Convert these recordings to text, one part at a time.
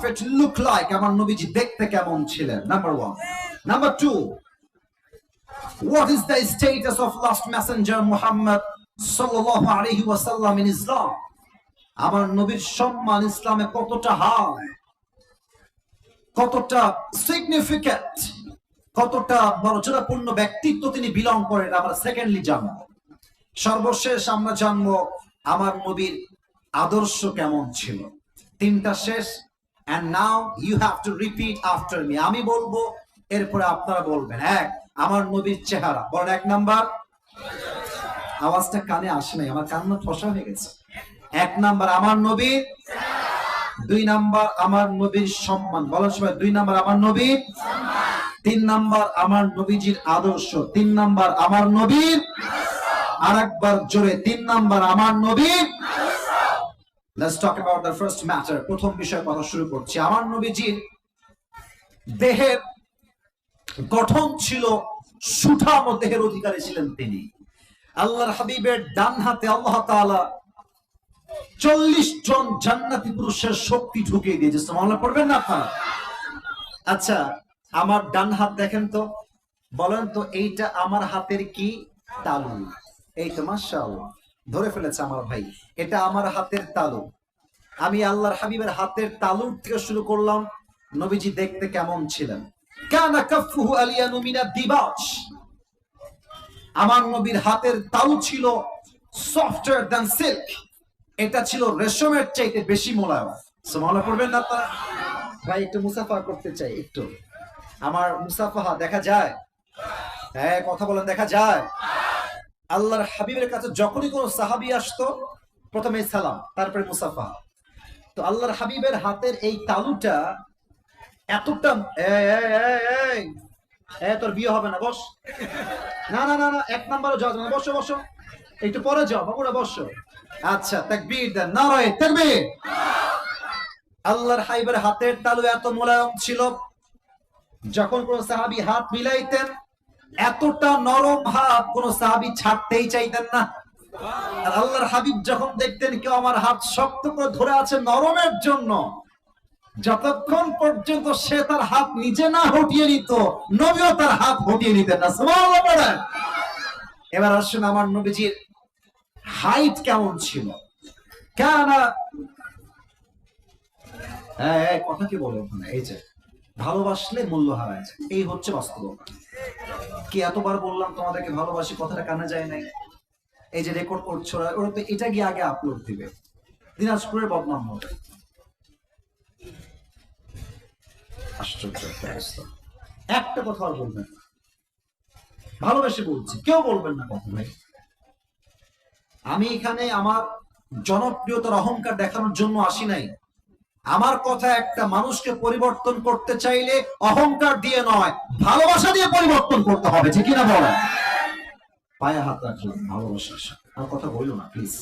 Prophet look like? আমার নবীজি দেখতে কেমন ছিলেন? Number 1. Number 2, what is the status of last messenger Muhammad sallallahu alaihi wasallam in Islam? আমার নবীর সম্মান ইসলামে কতটা হাই, কতটা সিগনিফিক্যান্ট, কতটা মর্যাদাপূর্ণ ব্যক্তিত্ব তিনি বিলং করেন, আমরা সেকেন্ডলি জানবো। সর্বশেষ আমরা জানবো আমার নবীর আদর্শ কেমন ছিল। তিনটা শেষ। And now you have to repeat after me. আমি বলবো, এরপরে আপনারা বলবেন। এক, আমার নবীর চেহারা। বলেন 1 নাম্বার। আওয়াজটা কানে আসে নাই, আমার কান্না ঠসা হয়ে গেছে। 1 নাম্বার আমার নবীর। 2 নাম্বার আমার নবীর সম্মান। বলেন সবাই 2 নাম্বার আমার নবীর সম্মান। 3 নাম্বার আমার নবীজির আদর্শ। 3 নাম্বার আমার নবীর। আরেকবার জোরে 3 নাম্বার আমার নবীর। Let's talk about the first matter. প্রথম বিষয় কথা শুরু করছি। আমার নবীজির দেহের গঠন ছিল সুঠাম দেহের অধিকারী ছিলেন তিনি। আল্লাহর হাবিবের ডান হাতে আল্লাহ তাআলা 40 জন জান্নাতি পুরুষের শক্তি ঢুকিয়ে দিয়েছে। সুবহানাল্লাহ পড়বেন না আপনারা? আচ্ছা, আমার ডান হাত দেখেন তো, বলেন তো এইটা আমার হাতের কি তালু? এই তো মাশাআল্লাহ ধরে ফেলেছে আমার ভাই, এটা আমার হাতের তালু। আমি আল্লাহর হাবিবের হাতের তালুর থেকে শুরু করলাম। নবীজি দেখতে কেমন ছিলেন? কানা কাফুহু আলিয়ানু মিনাদ দিবাজ। আমার নবীর হাতের তালু ছিল সফটার দ্যান সিল্ক। এটা ছিল রেশমের চাইতে বেশি মোলায়েম। সুবহানাল্লাহ পড়বেন না আপনারা? ভাই একটু মুসাফা করতে চাই, একটু আমার মুসাফাহা দেখা যায়? হ্যাঁ কথা বলেন, দেখা যায়? আল্লাহর হাবিবের কাছে যখনই কোন সাহাবী আসতো, প্রথমে সালাম, তারপরে মুসাফা। তো আল্লাহর হাবিবের হাতের এই তালুটা এতটা, তোর বিয়ে হবে না, বস। না না না না, 1 নাম্বারও যাও না, বসো বসো, একটু পরে যাও বাবুরা, বসো। আচ্ছা, তাকবীর দেন, নারায়ে তাকবীর। আল্লাহর হাবিবের হাতের তালু এত মোলায়েম ছিল, যখন কোন সাহাবী হাত মিলাইতেন এতটা নরম হাত কোন সাহাবী ছাড়তেই চাইতেন না। আর আল্লাহর হাবিব যখন দেখতেন কেউ আমার হাত শক্ত করে ধরে আছে নরমের জন্য, যতক্ষণ পর্যন্ত সে তার হাত নিজে না হটিয়ে নিত, নবীও তার হাত হটিয়ে নিতেন না। সুবহানাল্লাহ পড়েন। এবার আসুন আমার নবীজির হাইট কেমন ছিল। কানা, কথা কি বলে ওখানে? এই যে ভালোবাসলে মূল্য হারায় যায়, এই হচ্ছে বাস্তবতা। কি এতবার বললাম তোমাদেরকে ভালোবাসি, কথাটা কানে যায় নাই? এই যে রেকর্ড করছো, ওরা তো এটা গিয়ে আগে আপলোড দিবে, দিনাজপুরের বদনাম হবে। আশ্চর্য অবস্থা। একটা কথা আর বলবেন না, ভালোবেসে বলছি, কেউ বলবেন না কথা ভাই। আমি এখানে আমার জনপ্রিয়তার অহংকার দেখানোর জন্য আসি নাই। আমার কথা, একটা মানুষকে পরিবর্তন করতে চাইলে অহংকার দিয়ে নয়, ভালোবাসা দিয়ে পরিবর্তন করতে হবে, ঠিক কিনা বলেন? পায়ে হাত রাখলাম, ভালোবাসার সাথে আমার কথা বললো না প্লিজ।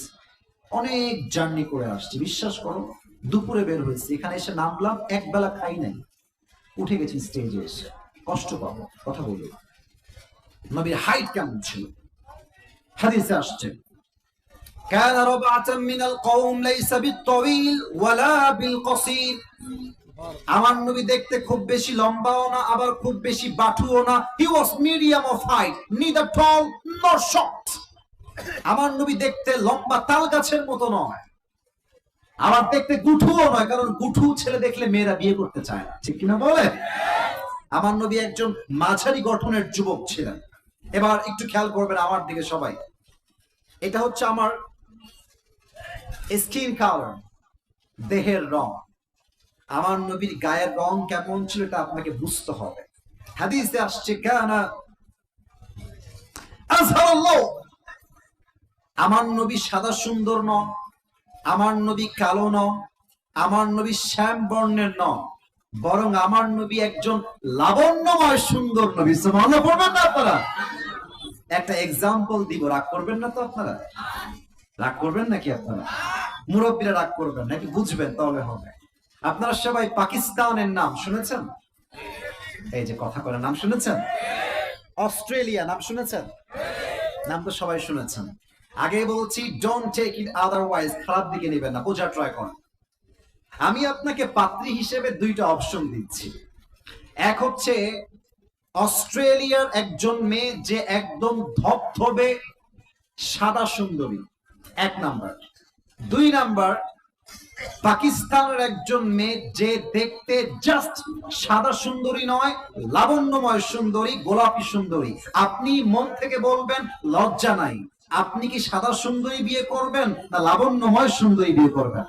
অনেক জার্নি করে আসছি, বিশ্বাস করো। দুপুরে বের হয়েছি, এখানে এসে নামলাম, এক বেলা খাই নাই, উঠে গেছি স্টেজে এসে, কষ্ট পাবো, কথা বললো না। নবীর হাইট কেমন ছিল? হাদিসে আসছে কানা রাবআতান মিনাল কওম লাইসা বিত-তাওয়িল ওয়ালা বিল-কসীর। আমার নবী দেখতে খুব বেশি লম্বাও না, আবার খুব বেশি বাটুও না। হি ওয়াজ মিডিয়াম অফ হাইট, নিদার টল নর শর্ট। আমার নবী দেখতে লম্বা তাল গাছের মতো নয়, আবার দেখতে গুঠুও নয়, কারণ গুঠু ছেলে দেখলে মেয়েরা বিয়ে করতে চায় না, ঠিক কিনা বলে? আমার নবী একজন মাঝারি গঠনের যুবক ছিলেন। এবার একটু খেয়াল করবেন আমার দিকে সবাই। এটা হচ্ছে আমার স্কিন কালার, দেহের রং। আমার নবীর গায়ের রং কেমন ছিল এটা আপনাকে বুঝতে হবে। হাদিসে আসছে কানা আযহারাল্লাহ। আমার নবী সাদা সুন্দর নন, আমার নবী কালো নন, আমার নবী শ্যাম বর্ণের নন, বরং আমার নবী একজন লাবণ্যময় সুন্দর নবী। সুবহানাল্লাহ পড়বেন না আপনারা? একটা এক্সাম্পল দিব, রাগ করবেন না তো আপনারা? রাগ করবেন নাকি আপনারা? মুরব্বীরা রাগ করবেন নাকি? বুঝবেন তাহলে হবে। আপনারা সবাই পাকিস্তানের নাম শুনেছেন? এই যে কথা করে নাম শুনেছেন? অস্ট্রেলিয়া নাম শুনেছেন? নাম তো সবাই শুনেছেন। আগে বলছি ডোন্ট টেক ইট আদারওয়াইজ, খারাপ দিকে নেবেন না, বোঝার ট্রাই করেন। আমি আপনাকে পাত্রী হিসেবে দুইটা অপশন দিচ্ছি। এক হচ্ছে অস্ট্রেলিয়ার একজন মেয়ে যে একদম ধবধবে সাদা সুন্দরী, এক নাম্বার। দুই নাম্বার পাকিস্তানের একজন মেয়ে যে দেখতে জাস্ট সাদা সুন্দরী নয়, লাবণ্যময় সুন্দরী, গোলাপী সুন্দরী। আপনি মন থেকে বলবেন লজ্জা নাই, আপনি কি সাদা সুন্দরী বিয়ে করবেন না লাবণ্যময় সুন্দরী বিয়ে করবেন?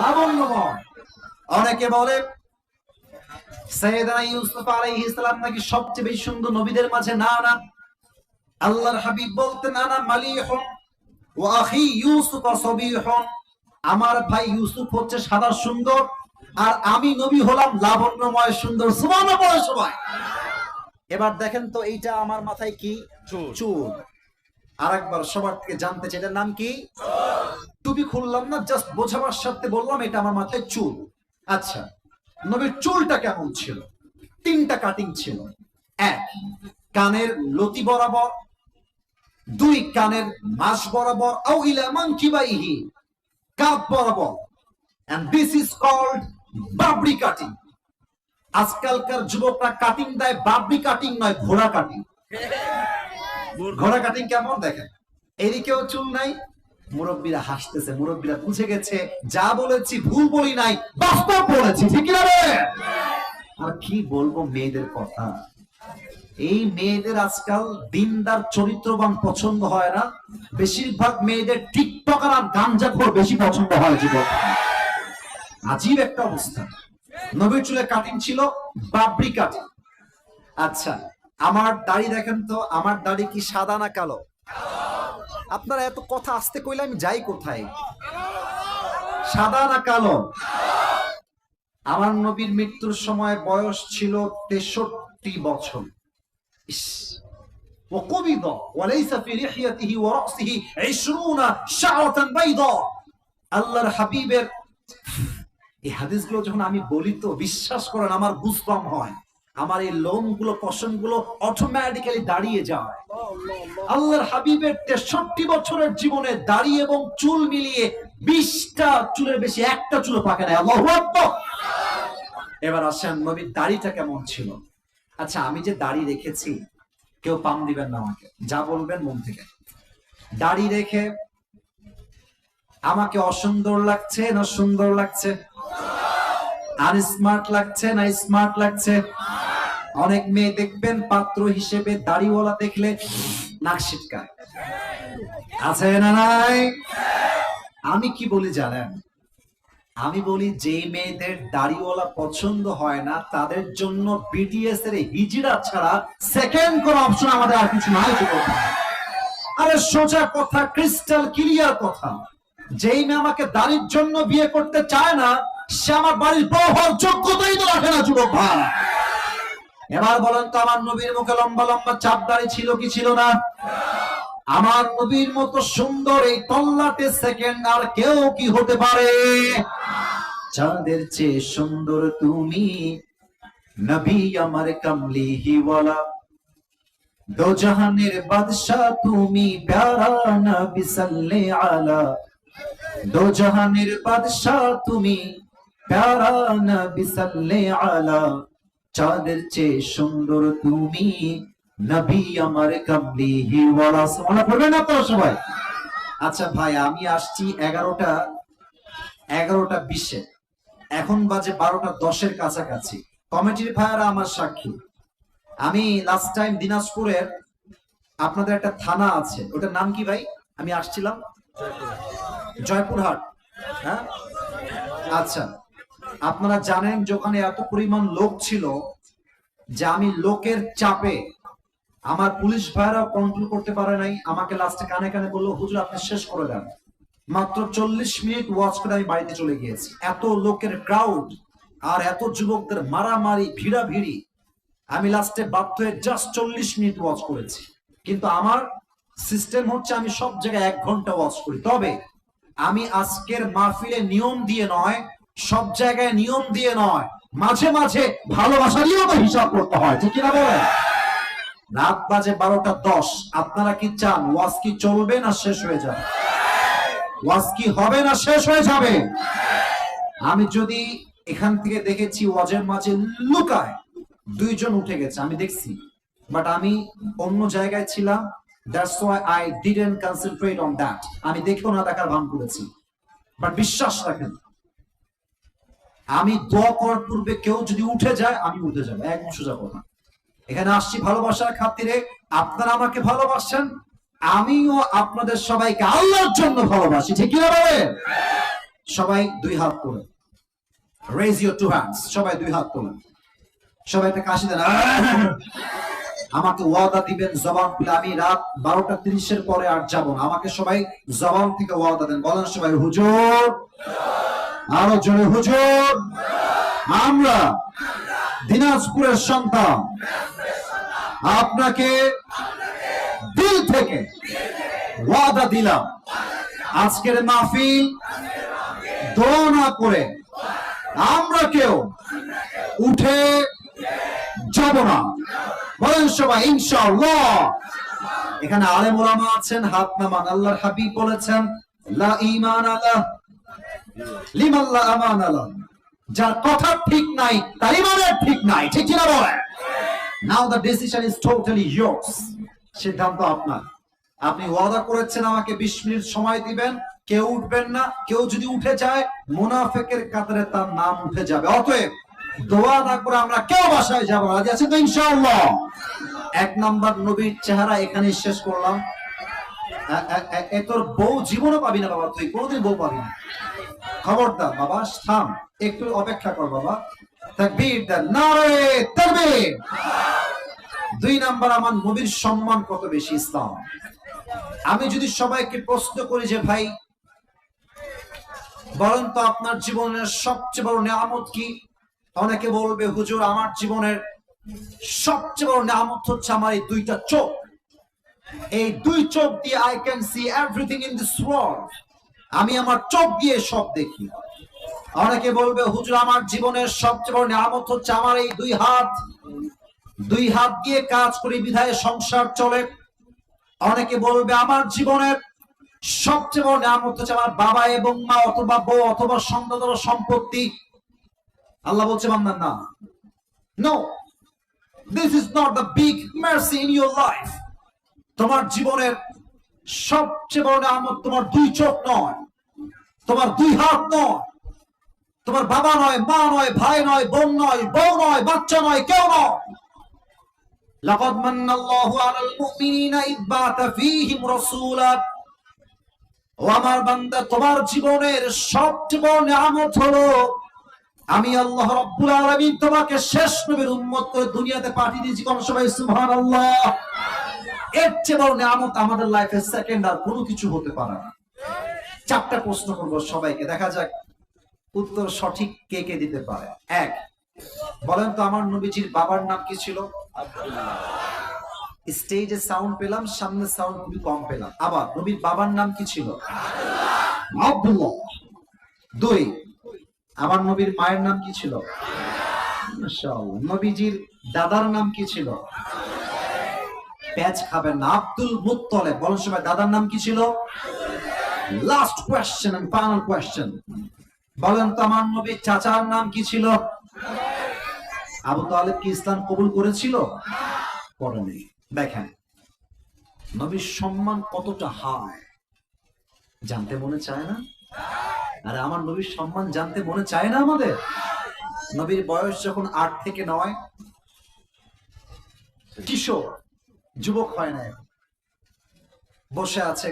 লাবণ্যময়। অনেকে বলে সাইয়েদনা ইউসুফ আলাইহিস সালাম নাকি সবচেয়ে বেশি সুন্দর নবীদের মাঝে। না না, আল্লাহর হাবিব বলতেন আনা মালিহুন ওয়া আখি ইউসুফ সাবিহুন, আমার ভাই ইউসুফ হচ্ছে সাদা সুন্দর আর আমি নবী হলাম লাবণ্যময় সুন্দর। সুবহানাল্লাহ সবাই। এবার দেখেন তো এইটা আমার মাথায় কি? চুল। আরেকবার সবার থেকে জানতে চাই এটার নাম কি? টুপি খুললাম না, জাস্ট বোঝাবার সাথে বললাম এটা আমার মাথায় চুল। আচ্ছা, নবীর চুলটা কেমন ছিল? তিনটা কাটিং ছিল। এক, কানের লতি বরাবর। দুই, কানের মাস বরাবর। আও ইলা মানকিবাইহি, কাপ বরাবর। and this is called Babri cutting. আজকালকার যুবকরা কাটিং দেয় বাবরি কাটিং নয়, ঘোড়া কাটিং। ঘোড়া কাটিং কেমন দেখেন, এদিকেও চুল নাই। মুরব্বীরা হাসতেছে, মুরব্বীরা বুঝে গেছে যা বলেছি ভুল বলি নাই, বাস্তব বলেছি। ঠিক না রে? আর কি বলবো মেয়েদের কথা, এই মেয়েদের আজকাল দিনদার চরিত্রবান পছন্দ হয় না, বেশিরভাগ মেয়েদের টিকটকার আর গাঞ্জাখোর বেশি পছন্দ হয়। যুবক, আজীব একটা অবস্থা। নবীর চুলে কাটিং ছিল বাবরি কাটিং। আচ্ছা, আমার দাড়ি দেখেন তো, আমার দাড়ি কি সাদা না কালো? আপনারা এত কথা আসতে কইলে আমি যাই কোথায়? সাদা না কালো? আমার নবীর মৃত্যুর সময় বয়স ছিল 63 বছর। وقبض وليس في لحيته ورأسه 20 شعرة بيضاء। আল্লাহর হাবিবের এই হাদিসগুলো যখন আমি বলি তো বিশ্বাস করেন আমার গুসবাম হয়, আমার এই লোমগুলো পশমগুলো অটোমেটিক্যালি দাঁড়িয়ে যায়। আল্লাহর হাবিবের 63 বছরের জীবনে দাড়ি এবং চুল মিলিয়ে 20টা চুলের বেশি একটা চুলও পাকে নাই। আল্লাহু আকবার। এবার আসেন নবীর দাড়িটা কেমন ছিল। আচ্ছা, আমি যে দাড়ি রেখেছি, কেউ পাম দিবেন না আমাকে, যা বলবেন মন থেকে। দাড়ি রেখে আমাকে অসুন্দর লাগছে না সুন্দর লাগছে? আর স্মার্ট লাগছে না স্মার্ট লাগছে? অনেক মেয়ে দেখবেন পাত্র হিসেবে দাড়িওয়ালা দেখলে নাক সিটকায়, আছে না নাই? আমি কি বলি জানেন? আমি বলি যে মেয়েদের দাড়িওয়ালা পছন্দ হয় না তাদের জন্য বিটিএস এর হিজড়া ছাড়া সেকেন্ড কোন অপশন আমাদের আর কিছু নাই। আরে সোজা কথা, ক্রিস্টাল ক্লিয়ার কথা, যেই মেয়ে আমাকে দাড়ির জন্য বিয়ে করতে চায় না সে আমার বাড়ির বউ হওয়ার যোগ্যতাই তো রাখে না। যুবক ভাই, এবার বলেন তো আমার নবীর মুখে লম্বা লম্বা চাপ দাড়ি ছিল কি ছিল না? আমার নবীর মতো সুন্দর এই তল্লাটে সেকেন্ড আর কেউ কি হতে পারে? চাঁদের চেয়ে সুন্দর তুমি, নবী আমার কামলিওয়ালা, দো জাহানের বাদশা তুমি, প্যারা নবী সাল্লে আলা, দো জাহানের বাদশা তুমি, প্যারা নবী সাল্লে আলা, চাঁদের চেয়ে সুন্দর তুমি, নবী আমার কামলিওয়ালা। সুবহানাল্লাহ পড়বেন আপনারা সবাই? আচ্ছা ভাই, আমি আসছি 11টা 20-এ, এখন বাজে 12টা 10-এর কাছাকাছি। কমিটির ভাইয়ারা আমার সাক্ষী। আমি লাস্ট টাইম দিনাজপুরের আপনাদের একটা থানা আছে, ওটার নাম কি ভাই? আমি আসছিলাম জয়পুরহাট। হ্যাঁ, আচ্ছা, আপনারা জানেন যে ওখানে এত পরিমাণ লোক ছিল যে আমি লোকের চাপে আমার পুলিশ ভাইরা কন্ট্রোল করতে পারে নাই। আমাকে লাস্টে কানে কানে বললো, হুজুর আপনি শেষ করে দেন। মাত্র 40 মিনিট ওয়াচ করে আমি বাড়িতে চলে গিয়েছি। এত লোকের ক্রাউড আর এত যুবকদের মারামারি ভিড়াভিড়ি, আমি লাস্টে বাধ্য হয়ে জাস্ট 40 মিনিট ওয়াচ করেছি। কিন্তু আমার সিস্টেম হচ্ছে আমি সব জায়গায় 1 ঘন্টা ওয়াচ করি। তবে আমি আজকের মাহফিলে নিয়ম দিয়ে নয়, সব জায়গায় নিয়ম দিয়ে নয়, মাঝে মাঝে ভালোবাসা দিয়েও তো হিসাব করতে হয়। ঠিক কিনা বলেন? রাত বাজে 12টা 10, আপনারা কি চান ওয়াজ কি চলবে না শেষ হয়ে যাবে? ওয়াজ কি হবে না শেষ হয়ে যাবে? আমি যদি এখান থেকে দেখেছি ওয়াজের মাঝে লুকায় দুইজন উঠে গেছে, আমি দেখছি, বাট আমি অন্য জায়গায় ছিলাম, that's why I didn't concentrate on that. আমি দেখেও না দেখার ভান করেছি। বাট বিশ্বাস রাখেন, আমি দোয়া করার পূর্বে কেউ যদি উঠে যায় আমি উঠে যাবো, একদম সোজা কথা। এখানে আসছি ভালোবাসার খাতিরে, আপনারা আমাকে ভালোবাসেন, আমিও আপনাদের সবাইকে আল্লাহর জন্য ভালোবাসি, ঠিক কি বলে? সবাই দুই হাত তোলেন, রেজ ইউর টু হ্যান্ডস, সবাই দুই হাত তোলেন, সবাই একটা কাশি দেন। আমাকে ওয়াদা দিবেন জবান খুলে, আমি রাত 12:30 পরে আর যাব না। আমাকে সবাই জবান থেকে ওয়াদা দেন, বলেন সবাই হুজুর, আরো জোরে হুজুর, আমরা দিনাজপুরের সন্তান আপনাকে দিল থেকে ওয়াদা দিলাম, আজকের মাহফিল দোয়া না করে আমরা কেউ উঠে যাব না। বলেন সবাই ইনশাআল্লাহ। এখানে আলেম ওলামা আছেন, হাত নামান। আল্লাহর হাবিব বলেছেন লা ঈমান আলাহ লিমান লা আমান আলাহ, যার কথা ঠিক নাই তার ঈমানের ঠিক নাই, ঠিক কি না বলেন? Now the decision is totally yours, সিদ্ধান্ত আপনার। আপনি ওয়াদা করেছেন আমাকে 20 মিনিট সময় দিবেন, কেউ উঠবেন না। কেউ যদি উঠে যায় মুনাফিকের কাতারে তার নাম উঠে যাবে। অতএব দোয়া না করে আমরা কেউ বাসায় যাব না। রাজি আছেন তো ইনশাআল্লাহ? 1 নাম্বার নবীর চেহারা এখানেই শেষ করলাম। তোর বউ জীবনও পাবি না বাবা, তুই কোনোদিন বউ পাবি না। খবরদার বাবা, থাম, একটু অপেক্ষা কর বাবা। তাকবীর দেন, নারে তাকবীর। 2 নাম্বার, আমার নবীর সম্মান কত বেশি ইসলাম। আমি যদি সবাইকে প্রশ্ন করি যে ভাই বলেন তো আপনার জীবনের সবচেয়ে বড় নিয়ামত কি, অনেকে বলবে হুজুর আমার জীবনের সবচেয়ে বড় নিয়ামত হচ্ছে আমার এই 2টা চোখ। এই 2 চোখ দিয়ে I can see everything in this world. আমি আমার চোখ দিয়ে সব দেখি। অনেকে বলবে হুজুর আমার জীবনের সবচেয়ে বড় নিয়ামত হচ্ছে আমার এই 2 হাত। 2 হাত দিয়ে কাজ করি বিধায় সংসার চলে। অনেকে বলবে আমার জীবনের সবচেয়ে বড় নিয়ামত হচ্ছে আমার বাবা এবং মা, অথবা বউ, অথবা সন্তান, সম্পত্তি। আল্লাহ বলছে বান্দার না, no, this is not the big mercy in your life. তোমার জীবনের সবচেয়ে বড় নিয়ামত তোমার 2 চোখ নয়, তোমার 2 হাত নয়, তোমার বাবা নয়, মা নয়, ভাই নয়, বোন নয়, বউ নয়, বাচ্চা নয়, কেউ নয়। লাকাদ মান্নাল্লাহু আলাল মুমিনিনা ইয বা'আথা ফীহিম রাসূলা। ও আমার বান্দা, তোমার জীবনের সবচেয়ে বড় নিয়ামত হলো আমি আল্লাহ রাব্বুল আলামিন তোমাকে শেষ নবীর উম্মত করে দুনিয়াতে পাঠিয়ে দিয়েছি। কোন সবাই সুবহানাল্লাহ। এর চেয়ে বড় নিয়ামত আমাদের লাইফে সেকেন্ড আর কোনো কিছু হতে পারে না। 4টা প্রশ্ন করব সবাইকে, দেখা যাক উত্তর সঠিক কে কে দিতে পারে। 1, বলেন তো আমার নবীজির বাবার নাম কি ছিল? স্টেজে সাউন্ড পেলাম, সামনে সাউন্ড খুবই কম পেলাম। আবার নবীর বাবার নাম কি ছিল? আব্দুল্লাহ। 2, আমার নবীর মায়ের নাম কি ছিল? মাশাআল্লাহ। নবীজির দাদার নাম কি ছিল? প্যাচ খাবেন না, আব্দুল মুত্তালিব। বলেন সবাই দাদার নাম কি ছিল? Last question and final question, বলেন তো আমার নবীর চাচার নাম কি ছিল? আবু তালেব কি ইসলাম কবুল করেছিল? করেনি। দেখেন নবীর সম্মান কতটা হাই, জানতে মনে চায় না? আরে আমার নবীর সম্মান জানতে মনে চায় না আমাদের? নবীর বয়স যখন 8 থেকে 9, কিশোর, যুবক হয় না, বসে আছে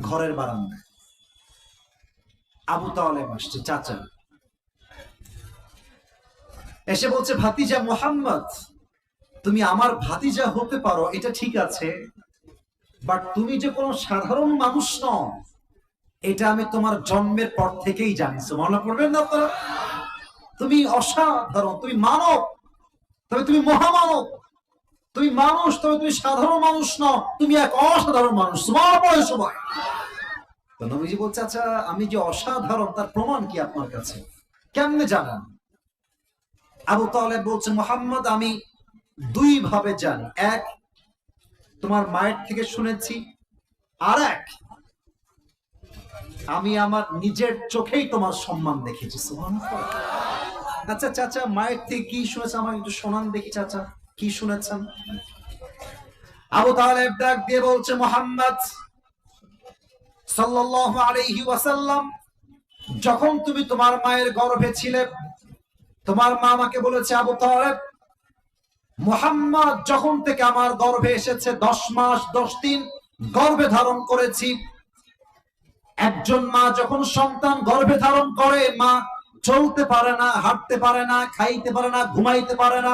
ঘরের বারান্দায়। আবু তালেব আসছে, চাচা এসে বলছে ভাতিজা মুহাম্মদ, তুমি আমার ভাতিজা হতে পারো এটা ঠিক আছে, বাট তুমি যে কোনো সাধারণ মানুষ নও এটা আমি তোমার জন্মের পর থেকেই জানি। সুবহানাল্লাহ পড়বেন না আপনারা? তুমি অসাধারণ, তুমি মানব, তবে তুমি মহামানব। তুমি মানুষ, তবে তুমি সাধারণ মানুষ নও, তুমি এক অসাধারণ মানুষ। সুবহানাল্লাহ পড়ে সবাই। তো নবীজি বলছে আচ্ছা আমি যে অসাধারণ তার প্রমাণ কি আপনার কাছে, কেমনে জানেন? আবু তালেব বলছে মুহাম্মদ আমি 2 ভাবে জানি। 1, তোমার মায়ের থেকে শুনেছি, আর 1 আমি আমার নিজের চোখেই তোমার সম্মান দেখেছি। সুবহানাল্লাহ। আচ্ছা চাচা, মায়ের থেকে কি শুনেছেন আমাকে একটু শোনান দেখি। চাচা কি শুনেছেন? আবু তালেব ডাক দিয়ে বলছে, মুহাম্মদ সাল্লাল্লাহু আলাইহি ওয়াসাল্লাম, যখন তুমি তোমার মায়ের গর্ভে ছিলে, তোমার মা আমাকে বলেছে, আবু তালেব, মুহাম্মদ যখন থেকে আমার গর্ভে এসেছে 10 মাস 10 দিন গর্ভে ধারণ করেছি। একজন মা যখন সন্তান গর্ভে ধারণ করে, মা চলতে পারে না, হাঁটতে পারে না, খাইতে পারে না, ঘুমাইতে পারে না।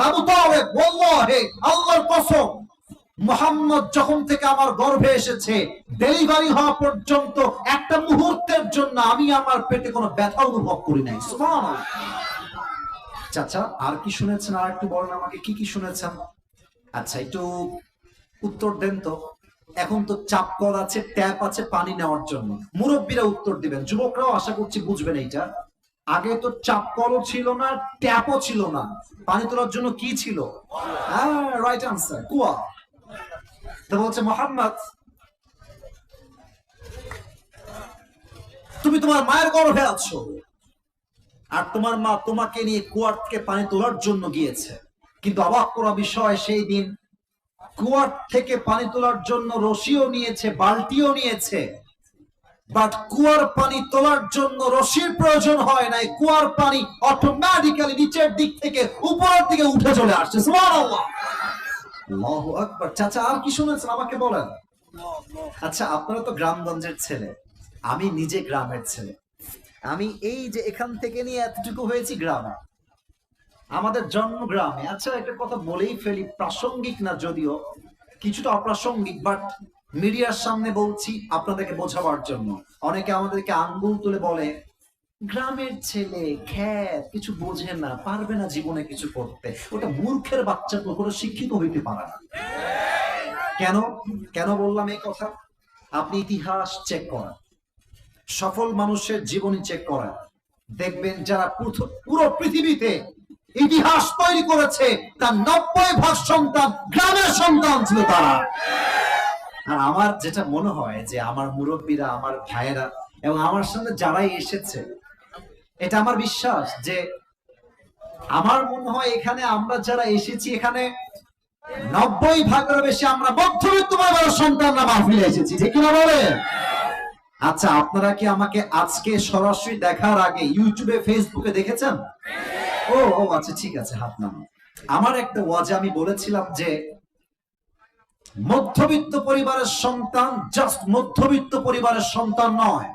আবু তালেব, ওয়াল্লাহি, আল্লাহর কসম, মুহাম্মদ যখন থেকে আমার গর্ভে এসেছে, ডেলিভারি হওয়া পর্যন্ত একটা মুহূর্তের জন্য আমি আমার পেটে কোনো ব্যথা অনুভব করি নাই। সুবহানাল্লাহ। চাচা আর কি শুনেছেন? আর একটু বলেন আমাকে, কি কি শুনেছেন? আচ্ছা একটু উত্তর দেন তো। এখন তো চাপ কল আছে, ট্যাপ আছে পানি নেওয়ার জন্য। মুরব্বীরা উত্তর দিবেন, যুবকরাও আশা করছি বুঝবেন এইটা। আগে তো চাপ কলও ছিল না, ট্যাপও ছিল না, পানি তোলার জন্য কি ছিল? হ্যাঁ, রাইট আনসার, কুয়া। তো বলছে, মুহাম্মদ তুমি তোমার মায়ের গর্ভে আছো, আর তোমার মা তোমাকে নিয়ে কুয়ার থেকে পানি তোলার জন্য গিয়েছে। কিন্তু অবাক করা বিষয়, সেই দিন কুয়ার থেকে পানি তোলার জন্য রশিও নিয়েছে, বালতিও নিয়েছে, বাট কুয়ার পানি তোলার জন্য রশির প্রয়োজন হয় নাই। কুয়ার পানি অটোমেটিক্যালি নিচের দিক থেকে উপরের দিকে উঠে চলে আসছে। সুবহানাল্লাহ, আল্লাহু আকবার। চাচা আর কি শুনেছেন আমাকে বলেন। আচ্ছা আপনারা তো গ্রামগঞ্জের ছেলে, আমি নিজে গ্রামের ছেলে। আমি এই যে এখান থেকে নিয়ে এতটুকু হয়েছি গ্রামে, আমাদের জন্ম গ্রামে। আচ্ছা একটা কথা বলেই ফেলি, প্রাসঙ্গিক না যদিও, কিছুটা অপ্রাসঙ্গিক, বাট মিডিয়ার সামনে বলছি আপনাদেরকে বোঝাবার জন্য। অনেকে আমাদেরকে আঙ্গুল তুলে বলে, গ্রামের ছেলে, খ্যাত, কিছু বোঝে না, পারবে না জীবনে কিছু করতে। ওটা মূর্খের বাচ্চা, তো কোনো শিক্ষিত হইতে পারে না। কেন কেন বললাম এই কথা? আপনি ইতিহাস চেক করেন, সফল মানুষের জীবনী চেক করেন, দেখবেন যারা পুরো পৃথিবীতে ইতিহাস তৈরি করেছে, তার 90% সন্তান গ্রামের সন্তান ছিল তারা। আর আমার যেটা মনে হয় যে আমার মুরব্বীরা, আমার ভাইয়েরা এবং আমার সামনে যারাই এসেছে, এটা আমার বিশ্বাস যে, আমার মনে হয় এখানে আমরা যারা এসেছি, এখানে 90% বেশি আমরা মধ্যবিত্ত পরিবারের সন্তানরা মাহফিলে এসেছি, ঠিক কিনা বলেন? আচ্ছা আপনারা কি আমাকে আজকে সরাসরি দেখার আগে ইউটিউবে ফেসবুকে দেখেছেন? ও ও আচ্ছা ঠিক আছে, হাত নামান। আমার একটা ওয়াজে আমি বলেছিলাম যে মধ্যবিত্ত পরিবারের সন্তান জাস্ট মধ্যবিত্ত পরিবারের সন্তান নয়,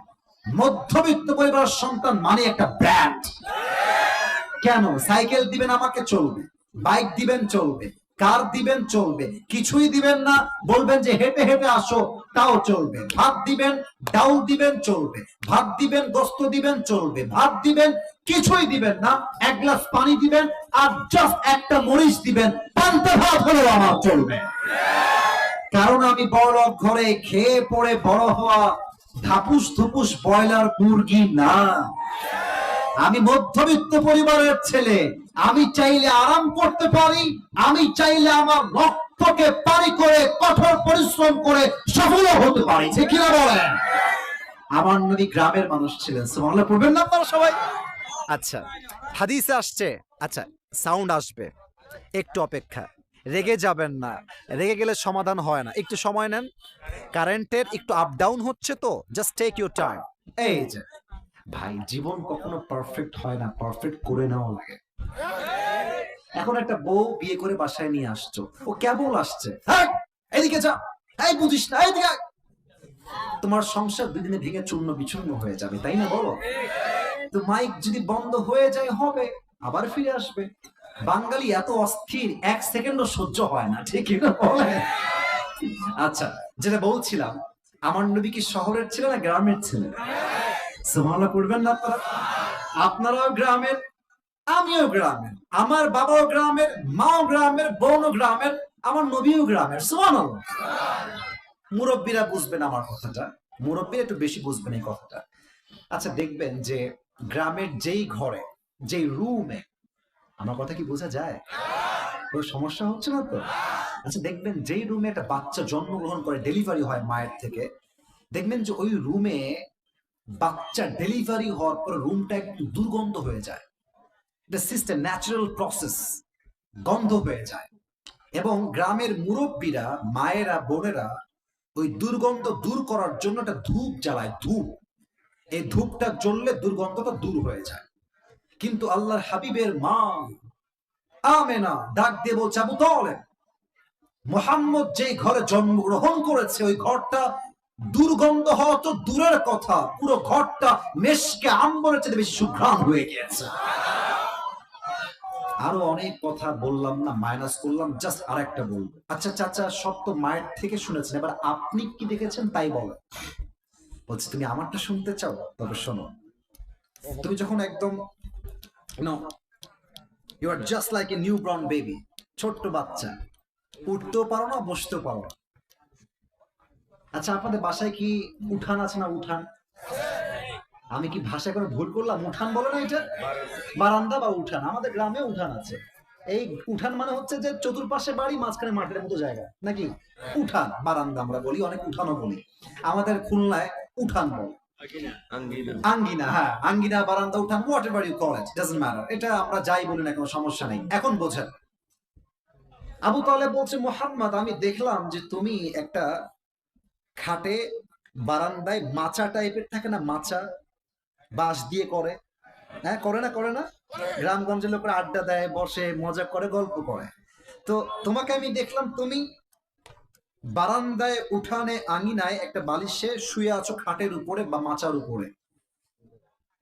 মধ্যবিত্ত পরিবারের সন্তান মানে একটা ব্র্যান্ড। কেন? সাইকেল দিবেন আমাকে, চলবে, বাইক দিবেন চলবে, কার দিবেন চলবে, কিছুই দিবেন না বলবেন যে হেঁটে হেঁটে আসো, তাও চলবে। ভাত দিবেন, ডাউল দিবেন চলবে, ভাত দিবেন, গোস্ত দিবেন চলবে, ভাত দিবেন, কিছুই দিবেন না, এক গ্লাস পানি দিবেন আর জাস্ট একটা মরিচ দিবেন, পান্তা ভাত হলেও আমার চলবে। কারণ আমি বড়লোক ঘরে খেয়ে পড়ে বড় হওয়া ধাপুস ধুপুস ব্রয়লার মুরগি না, আমি মধ্যবিত্ত পরিবারের ছেলে। আমি চাইলে আরাম করতে পারি, আমি চাইলে আমার রক্তকে পানি করে কঠোর পরিশ্রম করে সফল হতে পারি, ঠিক কিনা বলেন? আমার নবী গ্রামের মানুষ ছিলেন। সুবহানাল্লাহ পড়বেন না আপনারা সবাই? আচ্ছা হাদিসে আসছে, আচ্ছা সাউন্ড আসবে, একটু অপেক্ষা, রেগে যাবেন না, রেগে গেলে সমাধান হয় না, একটু সময় নেন। কারেন্টের একটু আপ ডাউন হচ্ছে, তো জাস্ট টেক ইউর টাইম। এই যে ভাই, জীবন কখনো পারফেক্ট হয় না, পারফেক্ট করে নেওয়া লাগে। এখন একটা বউ বিয়ে করে বাসায় নিয়ে আসছো, ও কেবল আসছে, এদিকে যা, এই বুঝিস না, এইদিকে। তোমার সংসার 2 দিনে ভেঙে চূর্ণ বিচূর্ণ হয়ে যাবে, তাই না বলো? তো মাইক যদি বন্ধ হয়ে যায়, হবে আবার ফিরে আসবে। বাঙালি এত অস্থির, 1 সেকেন্ডও সহ্য হয় না, ঠিক না বলে? আচ্ছা যেটা বলছিলাম, আমার নবী কি শহরের ছিল না গ্রামের ছিল? সুবহানাল্লাহ পড়বেন না আপনারা? আপনারাও গ্রামের, আমিও গ্রামের, আমার বাবাও গ্রামের, মাও গ্রামের, বোনও গ্রামের, আমার নবীও গ্রামের। সুবহানাল্লাহ। মুরব্বীরা বুঝবেন আমার কথাটা, মুরব্বীরা একটু বেশি বুঝবেন এই কথাটা। আচ্ছা দেখবেন যে গ্রামের যেই ঘরে, যেই রুমে, আমার কথা কি বোঝা যায়? কোনো সমস্যা হচ্ছে না তো? আচ্ছা দেখবেন যেই রুমে একটা বাচ্চা জন্মগ্রহণ করে, ডেলিভারি হয় মায়ের থেকে, দেখবেন যে ওই রুমে বাচ্চা ডেলিভারি হওয়ার পর রুমটা একটু দুর্গন্ধ হয়ে যায়। এটা সিস্টেম, ন্যাচারাল প্রসেস, গন্ধ হয়ে যায়। এবং গ্রামের মুরব্বীরা, মায়েরা, বোনেরা ওই দুর্গন্ধ দূর করার জন্য একটা ধূপ জ্বালায়, ধূপ। এই ধূপটা জ্বললে দুর্গন্ধটা দূর হয়ে যায়। কিন্তু আল্লাহর হাবিবের মা আমেনা ডাক দিয়ে বলছে, আবু তালেব, মুহাম্মদ যেই ঘরে জন্মগ্রহণ করেছে ওই ঘরটা দুর্গন্ধ হওয়া তো দূরের কথা, পুরো ঘরটা মেশকে আম্বরের চেয়ে বেশি সুঘ্রাণ হয়ে গিয়েছে। আরো অনেক কথা বললাম না, মাইনাস করলাম, জাস্ট আরেকটা বলবো। আচ্ছা চাচা, সব তো মায়ের থেকে শুনেছেন, এবার আপনি কি দেখেছেন তাই বলেন। বলছি, তুমি আমারটা শুনতে চাও? তবে শোনো। তুমি যখন একদম you are just like a newborn baby, ছোট্ট বাচ্চা, উঠতেও পারো না, বসতেও পারো না। আচ্ছা, আপনাদের বাসায় কি উঠান আছে না? উঠান, আমি কি ভাষায় কোনো ভুল করলাম? উঠান বলে না এটা? বারান্দা বা উঠান। আমাদের গ্রামে উঠান আছে। এই উঠান মানে হচ্ছে যে চতুর্পাশে বাড়ি, মাঝখানে মাঠের মতো জায়গা, নাকি? উঠান, বারান্দা আমরা বলি, অনেক উঠানও বলি। আমাদের খুলনায় উঠান বলে আঙ্গিনা। হ্যাঁ, আঙ্গিনা, বারান্দা, উঠান, whatever you call it, doesn't matter. এটা আমরা যাই বলি না, কোনো সমস্যা নেই। এখন বোঝেন, আবু তালেব বলছে, মুহাম্মদ, আমি দেখলাম যে তুমি একটা খাটে বারান্দায় মাচা টাইপের থাকে না, মাচা বাঁশ দিয়ে করে, হ্যাঁ করে না, করে না? গ্রামগঞ্জের লোকেরা আড্ডা দেয়, বসে মজা করে, গল্প করে। তো তোমাকে আমি দেখলাম তুমি বারান্দায়, উঠানে, আঙিনায় একটা বালিশে শুয়ে আছো, খাটের উপরে বা মাচার উপরে।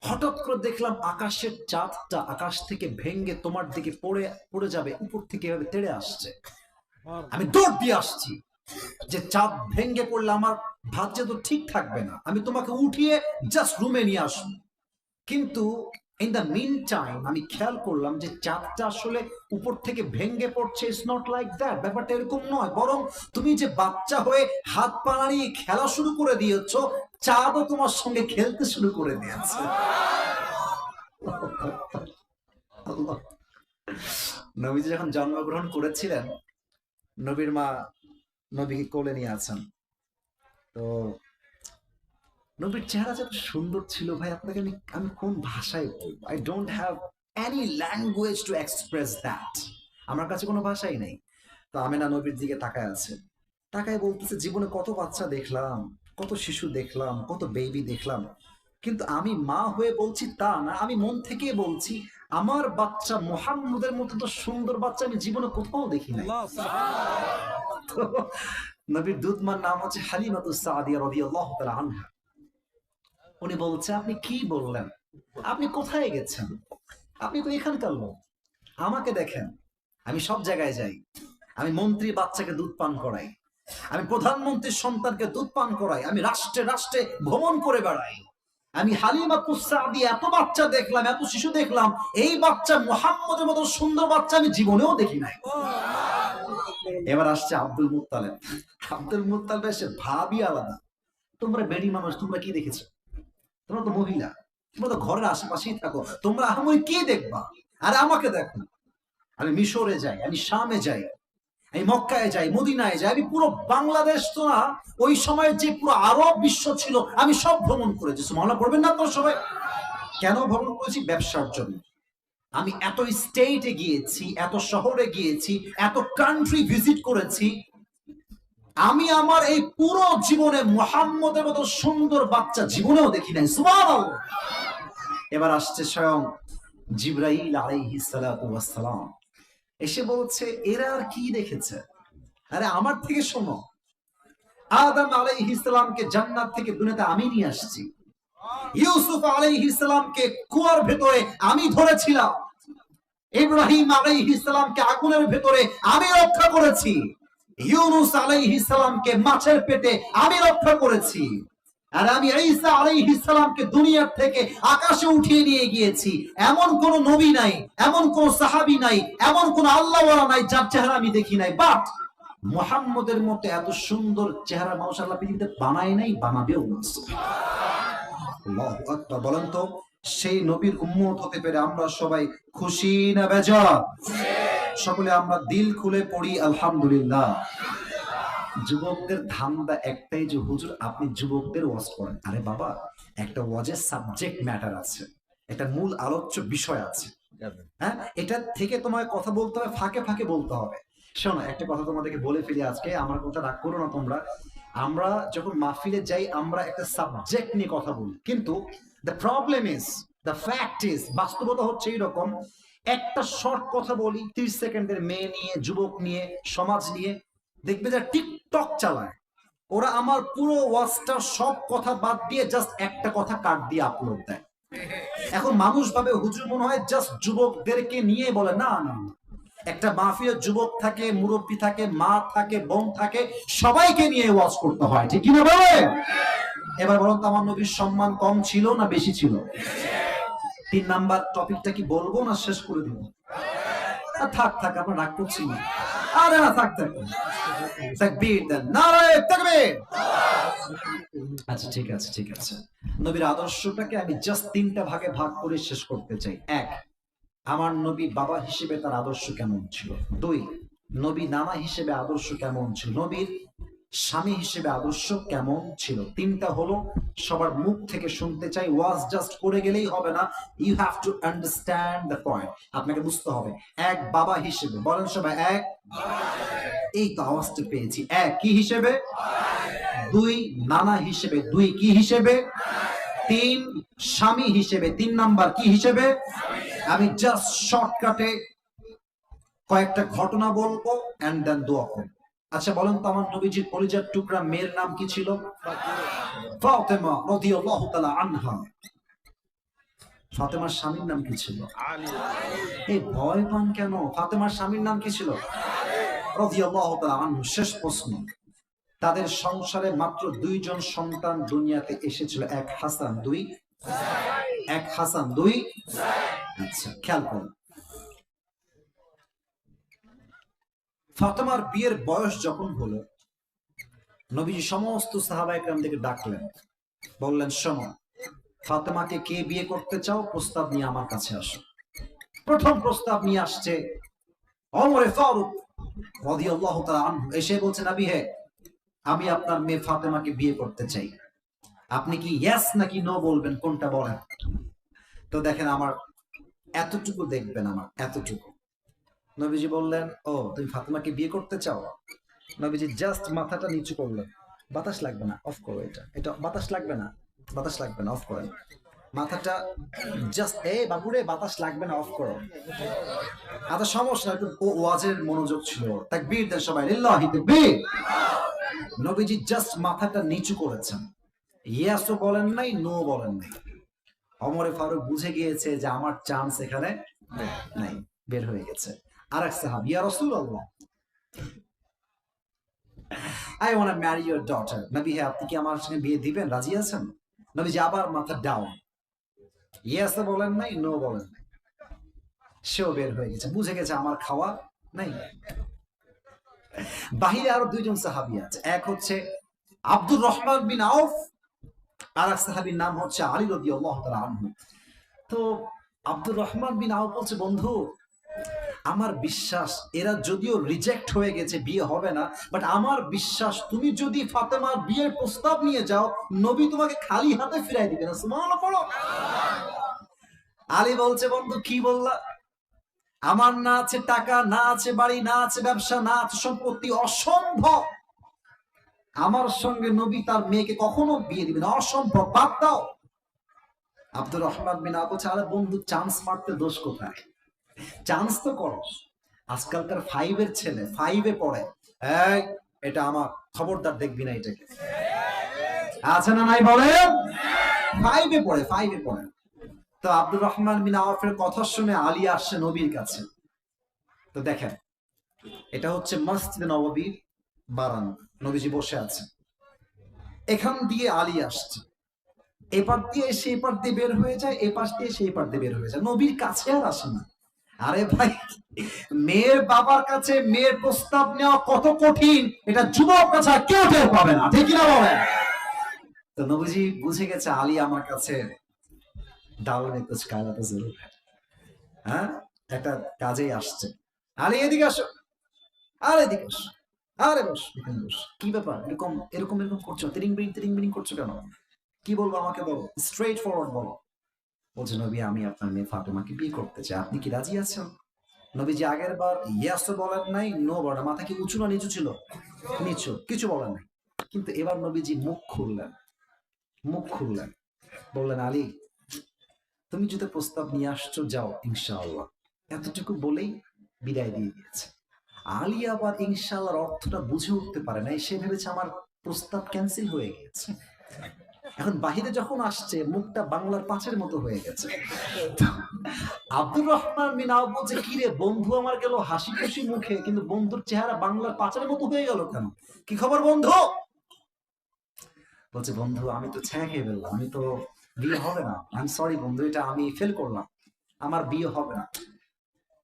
হঠাৎ করে দেখলাম আকাশের চাঁদটা আকাশ থেকে ভেঙ্গে তোমার দিকে পড়ে যাবে, উপর থেকে এভাবে তেড়ে আসছে। আমি দৌড় দিয়ে আসছি যে চাঁদ ভেঙ্গে পড়লে আমার ভাগ্য তো ঠিক থাকবে না, আমি তোমাকে উঠিয়ে জাস্ট রুমে নিয়ে আসবো। কিন্তু ইন দ্য মিন টাইম আমি খেয়াল করলাম যে চাঁদটা আসলে উপর থেকে ভেঙ্গে পড়ছে। ইটস নট লাইক দ্যাট, ব্যাপারটা এরকম নয়। বরং তুমি যে বাচ্চা হয়ে হাত পা নাড়িয়ে খেলা শুরু করে দিয়েছো, চাঁদও তোমার সঙ্গে খেলতে শুরু করে দিয়েছে। নবীজি যখন জন্মগ্রহণ করেছিলেন, নবীর মা নবীকে কোলে নিয়ে আছেন। তো নবীর চেহারা যত সুন্দর ছিল ভাই, আপনাকে আমি কোন ভাষায় বলবো? I don't have any language to express that. আমার কাছে কোনো ভাষাই নেই। তো আমেনা নবীর দিকে তাকায় আছে, তাকায় বলতেছে, জীবনে কত বাচ্চা দেখলাম, কত শিশু দেখলাম, কত বেবি দেখলাম, কিন্তু আমি মা হয়ে বলছি তা না, আমি মন থেকে বলছি, আমার বাচ্চা মুহাম্মদের মতো তো সুন্দর বাচ্চা আমি জীবনে কোথাও দেখি নাই। তো নবীর দুধমার নাম হচ্ছে হালিমাতুস সাদিয়া রাদিয়াল্লাহু তাআলা আনহা। উনি বলছে, আপনি কি বললেন? আপনি কোথায় গেছেন? আপনি তো এখানকার লোক। আমাকে দেখেন, আমি সব জায়গায় যাই, আমি মন্ত্রী বাচ্চাকে দুধ পান করাই, আমি প্রধানমন্ত্রীর সন্তানকে দুধ পান করাই, আমি রাষ্ট্রে রাষ্ট্রে ভ্রমণ করে বেড়াই। আমি হালিমাতুস সাদিয়া এত বাচ্চা দেখলাম, এত শিশু দেখলাম, এই বাচ্চা মুহাম্মদের মতো সুন্দর বাচ্চা আমি জীবনেও দেখি নাই। এবার আসছে আব্দুল মুত্তালিব। আব্দুল মুত্তালিব এসে ভাবই আলাদা। তোমরা বেড়ি মানুষ, তোমরা কি দেখেছো? তোমরা তো মহিলা, তোমরা তো ঘরের আশেপাশেই থাকো, তোমরা আহামরি কি দেখবা? আরে আমাকে দেখো, আমি মিশরে যাই, আমি শামে যাই, আমি মক্কায় যাই, মদিনায় যাই, আমি পুরো বাংলাদেশ তো না, ওই সময় যে পুরো আরব বিশ্ব ছিল আমি সব ভ্রমণ করেছি। সুবহানাল্লাহ পড়বেন না আপনারা সবাই? কেন ভ্রমণ করেছি? ব্যবসার জন্য। আমি এত স্টেটে গিয়েছি, এত শহরে গিয়েছি, এত কান্ট্রি ভিজিট করেছি, আমি আমার এই পুরো জীবনে মুহাম্মদের মতো সুন্দর বাচ্চা জীবনেও দেখি নাই। সুবহানাল্লাহ। এবার আসছে স্বয়ং জিবরাইল আলাইহিস সালাতু ওয়াস সালাম, এসে বলছে, এরা আর কি দেখেছে? আরে আমার থেকে শোনো, আদম আলাইহিস সালামকে জান্নাত থেকে দুনিয়াতে আমি নিয়ে আসছি, ইউসুফ আলাইহিস সালামকে কুয়ার ভেতরে আমি ধরেছিলাম, ইব্রাহিম আলাইহিস সালামকে আগুনের ভেতরে আমি রক্ষা করেছি, ইউনূস আলাইহিস সালামকে মাছের পেটে আমি রক্ষা করেছি, আর আমি ঈসা আলাইহিস সালামকে দুনিয়ার থেকে আকাশে উঠিয়ে নিয়ে গিয়েছি। এমন কোন নবী নাই, এমন কোন সাহাবী নাই, এমন কোন আল্লাহওয়ালা নাই যার চেহারা আমি দেখি নাই। বাট মুহাম্মদের মতো এত সুন্দর চেহারা মানুষ আল্লাহ পৃথিবীতে বানায় নাই, বানাবেও না। আল্লাহু আকবার। বলেন তো, সেই নবীর উম্মত হতে পেরে আমরা সবাই খুশি না বেজার? সকলে আমরা দিল খুলে পড়ি আলহামদুলিল্লাহ। যুবকদের ধান্দা একটাই যে হুজুর আপনি যুবকদের ওয়াজ করেন। আরে বাবা, একটা ওয়াজের সাবজেক্ট ম্যাটার আছে, একটা মূল আলোচ্য বিষয় আছে। হ্যাঁ, এটা থেকে তোমায় কথা বলতে হবে, ফাঁকে ফাঁকে বলতে হবে। শোনো, একটা কথা তোমাদেরকে বলে ফেলি আজকে, আমার কথা রাগ করো না তোমরা। আমরা যখন মাহফিলে যাই আমরা একটা সাবজেক্ট নিয়ে কথা বলি, কিন্তু the problem is, the fact is, বাস্তবতা হচ্ছে এইরকম, একটা শর্ট কথা বলি 30 সেকেন্ডের, মেয়ে নিয়ে, যুবক নিয়ে, সমাজ নিয়ে, দেখবে যে টিকটক চালায়, ওরা আমার পুরো ওয়াজটার সব কথা বাদ দিয়ে জাস্ট একটা কথা কাট দিয়ে আপলোড দেয়। এখন মানুষ ভাবে হুজুর মনে হয় জাস্ট যুবকদেরকে নিয়ে বলে, না না, একটা মাহফিলে যুবক থাকে, মুরব্বী থাকে, মা থাকে, বোন থাকে, সবাইকে নিয়ে ওয়াজ করতে হয়, ঠিক কিনা বলে? এবার বলুন তো, আমার নবীর সম্মান কম ছিল না বেশি ছিল? 3 নাম্বার টপিকটা কি বলবো না শেষ করে দিব? থাক থাক, আপনার রাগ করছি না। আরে না, থাক থাক, তাকবীর দেন, নারায়ে তাকবীর। আচ্ছা ঠিক আছে ঠিক আছে, নবীর আদর্শটাকে আমি জাস্ট 3টা ভাগে ভাগ করে শেষ করতে চাই। 1, আমার নবী বাবা হিসেবে তার আদর্শ কেমন ছিল। 2, নবী নানা হিসেবে আদর্শ কেমন ছিল। নবীর স্বামী হিসেবে আদর্শ কেমন ছিল। 3টা হলো, সবার মুখ থেকে শুনতে চাই। ওয়াজ জাস্ট করে গেলেই হবে না, you have to understand the point, আপনাকে বুঝতে হবে। 1, বাবা হিসেবে, বলেন সবাই 1। এই তো আওয়াজটা পেয়েছি। 1 কি হিসেবে? 2 নানা হিসেবে। 2 কি হিসেবে? 3 স্বামী হিসেবে। 3 নাম্বার কি হিসেবে? আমি জাস্ট শর্টকাটে কয়েকটা ঘটনা বলবো এন্ড দেন দোয়া করব। আচ্ছা বলেন তো, আমার নবীজির কলিজার টুকরা মেয়ের নাম কি ছিল? ফাতেমা রাদিয়াল্লাহু তাআলা আনহা। ফাতেমার স্বামীর নাম কি ছিল? আলী। এই ভয় পান কেন? ফাতেমার স্বামীর নাম কি ছিল? রাদিয়াল্লাহু তাআলা আনহু। শেষ প্রশ্ন, তাদের সংসারে মাত্র 2 জন সন্তান দুনিয়াতে এসেছিল, 1 হাসান, 2 এক হাসান, 2 আচ্ছা খেয়াল করুন, ফাতেমার বিয়ের বয়স যখন হলো, নবীজি সমস্ত সাহাবায়ে কেরামদেরকে ডাকলেন, বললেন শোনো, ফাতেমাকে কে বিয়ে করতে চাও, প্রস্তাব নিয়ে আমার কাছে আসো। প্রথম প্রস্তাব নিয়ে আসছে ওমর ফারুক রাদিয়াল্লাহু তাআলা আনহু। এসে বলছে, নবী হে, আমি আপনার মেয়ে ফাতেমাকে বিয়ে করতে চাই, আপনি কি ইয়েস নাকি নো বলবেন, কোনটা বলেন? তো দেখেন, আমার এতটুকু দেখবেন, আমার এতটুকু। নবীজি বললেন, ও তুমি ফাতেমাকে বিয়ে করতে চাও? নবীজি জাস্ট মাথাটা নিচু করলেন, বাতাস লাগবে না, অফ করো, এটা এটা বাতাস লাগবে না, বাতাস লাগবে না, অফ করেন মাথাটা, জাস্ট এ বাবুরে, বাতাস লাগবে না, অফ করো। আচ্ছা সমস্যা, একটু ওয়াজের মনোযোগ ছিল। তাকবীর দেন সবাই, লিল্লাহি তাকবীর। নবীজি জাস্ট মাথাটা নিচু করেছেন, ইয়েসও বলেন নাই, নো বলেন নাই। ওমর ফারুক বুঝে গিয়েছে যে আমার চান্স এখানে নাই, বের হয়ে গেছে। আরেক সাহাবী, ইয়া রাসূলুল্লাহ, I want to marry your daughter. নবী হে, আপনি কি আমার সঙ্গে বিয়ে দিবেন, রাজি আছেন? নবীজি আবার মাথা ডাউন, ইয়েস বলেন নাই, নো বলেন নাই। সেও বের হয়ে গেছে, বুঝে গেছে আমার খাওয়া নাই। বাহিরে আরো 2 জন সাহাবী আছে, এক হচ্ছে আব্দুর রহমান বিন আউফ, আর এক সাহাবীর নাম হচ্ছে আলী রাদিয়াল্লাহু তাআলা আনহু। তো আব্দুর রহমান বিন আউফ বলছে, বন্ধু আমার বিশ্বাস এরা যদিও রিজেক্ট হয়ে গেছে, বিয়ে হবে না, বাট আমার বিশ্বাস তুমি যদি ফাতেমার বিয়ের প্রস্তাব নিয়ে যাও, নবী তোমাকে খালি হাতে ফিরাই দিবে না। সুবহানাল্লাহ পড়ো। আলী বলছে, বন্ধু কি বললা? আমার না আছে টাকা, না আছে বাড়ি, না আছে ব্যবসা, না আছে সম্পত্তি, অসম্ভব আমার সঙ্গে নবী তার মেয়েকে কখনো বিয়ে দিবে না, অসম্ভব, বাদ দাও। আব্দুর রহমান বিন আবু বলছে, আরে বন্ধু, চান্স মারতে দোষ কোথায়? চান্স তো করো। আজকালকার 5 ছেলে 5 পড়ে, এই এটা আমার, খবরদার দেখবি না এটাকে, আছে না নাই বলে? 5 পড়ে, 5 পড়ে। তো আব্দুর রহমান বিন আওফের কথা শুনে আলী আসছে নবীর কাছে। তো দেখেন, এটা হচ্ছে মসজিদে নববীর বারান্দা, নবীজি বসে আছে, এখান দিয়ে আলী আসছে, এপার দিয়ে সে এপার দিয়ে বের হয়ে যায়, এপাশ দিয়ে সে এপার দিয়ে বের হয়ে যায়, নবীর কাছে আর আসে না। আরে ভাই, মেয়ের বাবার কাছে মেয়ের প্রস্তাব নেওয়া কত কঠিন, এটা যুবক কাছে কেউ টের পাবে না, ঠিক কিনা বলেন? তো নবীজি বুঝে গেছে আলী আমার কাছে ডাল में कुछ काला तो जरूर है, হ্যাঁ, একটা কাজেই আসছে। আলী এদিকে আসো, আর এদিকে আসো। আরে বস এখানে বস, কি ব্যাপার এরকম এরকম এরকম করছো, তিরিং বিরিং করছো কেন? কি বলবো আমাকে বলো, স্ট্রেট ফরওয়ার্ড বলো। বলছে নবী আমি আপনার মেয়ে ফাতেমাকে বিয়ে করতে চাই, আপনি কি রাজি আছেন? নবীজি আগের বার ইয়েস তো বলেন নাই, নো বলেন, মাথা কি উঁচু না নিচু ছিল? নিচু, কিছু বলেন নাই। কিন্তু এবার নবীজি মুখ খুললেন, বললেন আলী তুমি যদি প্রস্তাব নিয়ে আসছো যাও ইনশাআল্লাহ, এতটুকু বলেই বিদায় দিয়ে দিয়েছে। আলী আবার ইনশাআল্লাহর অর্থটা বুঝে উঠতে পারে নাই, সে ভেবেছে আমার প্রস্তাব ক্যান্সেল হয়ে গেছে। এখন বাহিরে যখন আসছে মুখটা বাংলার পাঁচের মতো হয়ে গেছে। আব্দুর রহমান বিন আউফ বলছে কি রে বন্ধু আমার গেল হাসি খুশি মুখে, কিন্তু বন্ধুর চেহারা বাংলার পাঁচের মতো হয়ে গেল কেন? কি খবর বন্ধু? বলছে বন্ধু আমি তো ছ্যাঁ খেয়ে ফেললাম, আমি তো বিয়ে হবে না, আই এম সরি বন্ধু, এটা আমি ফেল করলাম, আমার বিয়ে হবে না।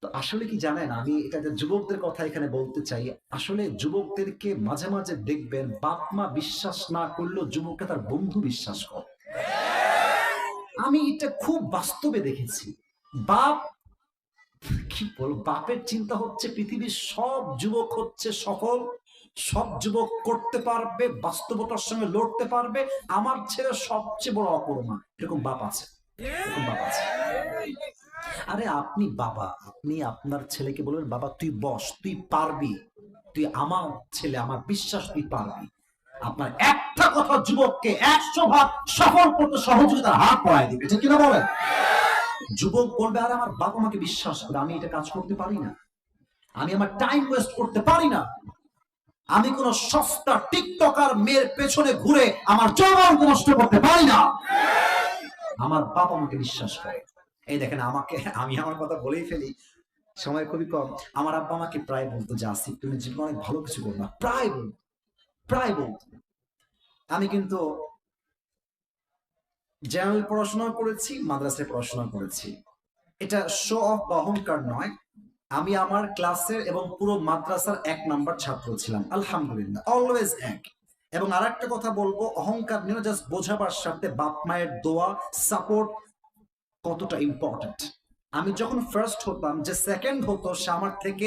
তো আসলে কি জানেন, আমি এটা যে যুবকদের কথা এখানে বলতে চাই, আসলে যুবকদেরকে মাঝে মাঝে দেখবেন বাপ মা বিশ্বাস না করলেও যুবককে তার বন্ধু বিশ্বাস করে। আমি এটা খুব বাস্তবে দেখেছি। বাপ কি বল, বাপের চিন্তা হচ্ছে পৃথিবীর সব যুবক হচ্ছে সফল, সব যুবক করতে পারবে, বাস্তবতার সঙ্গে লড়তে পারবে, আমার ছেলে সবচেয়ে বড় অকর্মা, এরকম বাপ আছে, এরকম বাপ আছে। আরে আপনি বাবা, আপনি আপনার ছেলেকে বলবেন বাবা তুই বস, তুই পারবি, তুই আমার ছেলে, আমার বিশ্বাস তুই পারবি। আপনার একটা কথা যুবককে 100 ভাগ সফল করতে সহযোগিতার হাত পড়ায় দিবে, ঠিক কিনা বলেন? যুবক বলবে আর আমার বাবা আমাকে বিশ্বাস করে, আমি এটা কাজ করতে পারি না, আমি আমার টাইম ওয়েস্ট করতে পারি না, আমি কোন সস্তা টিকটকার মেয়ের পেছনে ঘুরে আমার যৌবন নষ্ট করতে পারি না, আমার বাবা আমাকে বিশ্বাস করে। এই দেখেন আমাকে, আমি আমার কথা বলেই ফেলি, সময় খুবই কম। আমার আব্বা আমাকে প্রায় বলতো যে আসিফ তুমি জীবনে অনেক ভালো কিছু করবা, প্রায় বলতো। আমি কিন্তু জেনারেল পড়াশোনা করেছি, মাদ্রাসায় পড়াশোনা করেছি, এটা শো অফ বা অহংকার নয়, আমি আমার ক্লাসের এবং পুরো মাদ্রাসার 1 নাম্বার ছাত্র ছিলাম আলহামদুলিল্লাহ, অলওয়েজ এক। এবং আর একটা কথা বলবো, অহংকার নিয়ে জাস্ট বোঝাবার সাথে বাপ মায়ের দোয়া সাপোর্ট কতটা ইম্পর্টেন্ট। আমি যখন ফার্স্ট হতাম, যে সেকেন্ড হতো সে আমার থেকে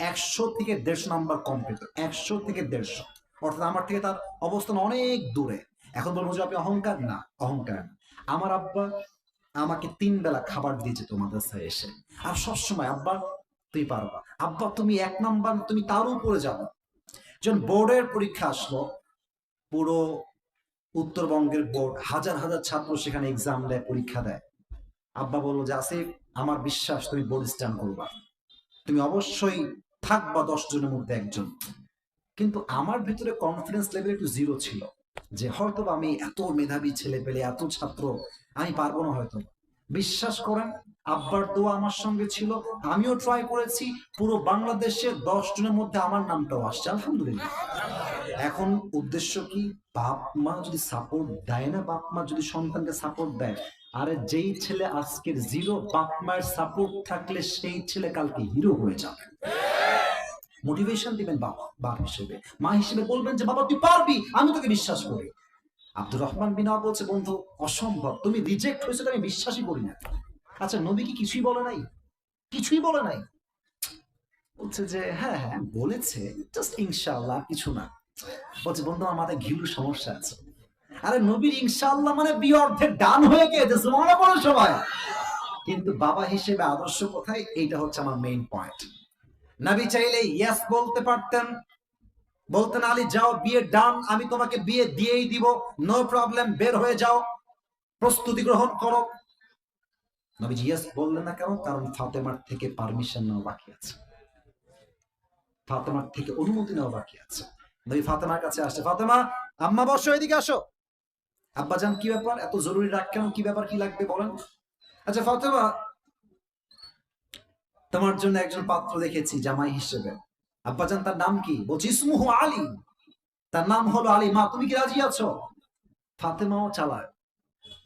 100 থেকে 150 নাম্বার কম পেত, 100 থেকে 150, অর্থাৎ আমার থেকে তার অবস্থান অনেক দূরে। এখন বলবো যে আপনি অহংকার, না অহংকার না। আমার আব্বা আমাকে 3 বেলা খাবার দিয়ে যেত মাদ্রাসায় এসে, আর সবসময় আব্বা তুই পারবা, আব্বা তুমি 1 নাম্বার, তুমি তার উপরে যাবো। যখন বোর্ডের পরীক্ষা আসলো, পুরো উত্তরবঙ্গের বোর্ড, হাজার হাজার ছাত্র সেখানে এক্সাম দেয়, পরীক্ষা দেয়, আব্বা বললো যে আসিফ আমার বিশ্বাস তুমি বোর্ড স্ট্যান্ড করবা, তুমি অবশ্যই থাকবা 10 জনের মধ্যে একজন। কিন্তু আমার ভিতরে কনফিডেন্স লেভেল একটু জিরো ছিল, যে হয়তো আমি এত মেধাবী ছেলে পেলে, এত ছাত্র, আমি পারবো না হয়তো। বিশ্বাস করেন আব্বার দোয়া আমার সঙ্গে ছিল, আমিও ট্রাই করেছি, পুরো বাংলাদেশে 10 জনের মধ্যে আমার নামটাও আসছে আলহামদুলিল্লাহ। এখন উদ্দেশ্য কি, বাপ মা যদি সাপোর্ট দেয় না, বাপ মা যদি সন্তানকে সাপোর্ট দেয়, আরে যেই ছেলে আজকের জিরো, বাপ মায়ের সাপোর্ট থাকলে সেই ছেলে কালকে হিরো হয়ে যাবে। মোটিভেশন দিবেন বাপ হিসেবে, মা হিসেবে বলবেন যে বাবা তুই পারবি, আমি তোকে বিশ্বাস করি। আব্দুর রহমান বিন আউফ বলছে বন্ধু অসম্ভব, তুমি রিজেক্ট হয়েছে, আমি বিশ্বাসই করি না। আচ্ছা নবী কি কিছুই বলে নাই? কিছুই বলে নাই। বলছে যে হ্যাঁ হ্যাঁ বলেছে, জাস্ট ইনশাআল্লাহ, কিছু না। বলছে বন্ধু আমার মাথায় ঘিলুর সমস্যা আছে। আরে নবীর ইনশাআল্লাহ মানে বিয়ে অর্ধেক ডান হয়ে গিয়েছে, সুবহানাল্লাহ বলো সবাই। কিন্তু বাবা হিসেবে আদর্শ কোথায়, এইটা হচ্ছে আমার মেইন পয়েন্ট। নবী চাইলে ইয়েস বলতে পারতেন, বলতেন আলী যাও বিয়ে ডান, আমি তোমাকে বিয়ে দিয়েই দিব, নো প্রবলেম, বের হয়ে যাও, প্রস্তুতি গ্রহণ করো। নবীজি ইয়েস বললেন না, কেন? কারণ ফাতেমার থেকে পারমিশন নেওয়া বাকি আছে, ফাতেমার থেকে অনুমতি নেওয়া বাকি আছে। নবী ফাতেমার কাছে আসছে, ফাতেমা আম্মা বসো, এদিকে আসো। আব্বাজান কি ব্যাপার, এত জরুরি ডাক কেন, কি ব্যাপার, কি লাগবে বলেন। আচ্ছা ফাতেমা তোমার জন্য একজন পাত্র দেখেছি জামাই হিসেবে। আব্বাজান তার নাম কি? বলছি ইসমুহু আলী, তার নাম হলো আলী, মা তুমি কি রাজি আছো? ফাতেমাও চালাক,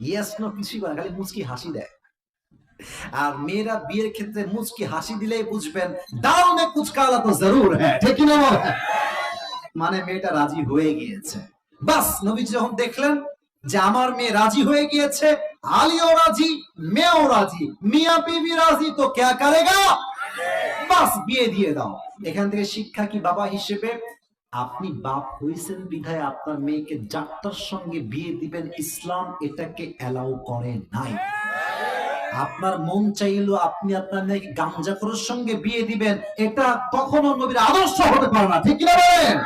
ইয়েস নো কিছুই করে, খালি মুচকি হাসি দেয়। আর মেয়েরা বিয়ের ক্ষেত্রে মুচকি হাসি দিলেই বুঝবেন দাল মে কুছ কালা তো জরুর হ্যায়, ঠিক না? মানে মেয়েটা রাজি হয়ে গিয়েছে। বাস নবীজি যখন দেখলেন যে আমার মেয়ে রাজি হয়ে গিয়েছে, আলীও রাজি, মেয়েও রাজি, মিয়া বিবি রাজি, তো কে করেগা, বাস বিয়ে দিয়ে দাও। এখান থেকে শিক্ষা কি বাবা হিসেবে, আপনি বাপ হয়েছেন বিধায় আপনার মেয়েকে যাত্রার সঙ্গে বিয়ে দিবেন, ইসলাম এটাকে অ্যালাউ করে নাই। আপনার মন চাইলো আপনি আপনার মেয়েকে গাঞ্জাখোরের সঙ্গে বিয়ে দিবেন, এটা কখনো নবীর আদর্শ হতে পারে না, ঠিক কিনা বলেন?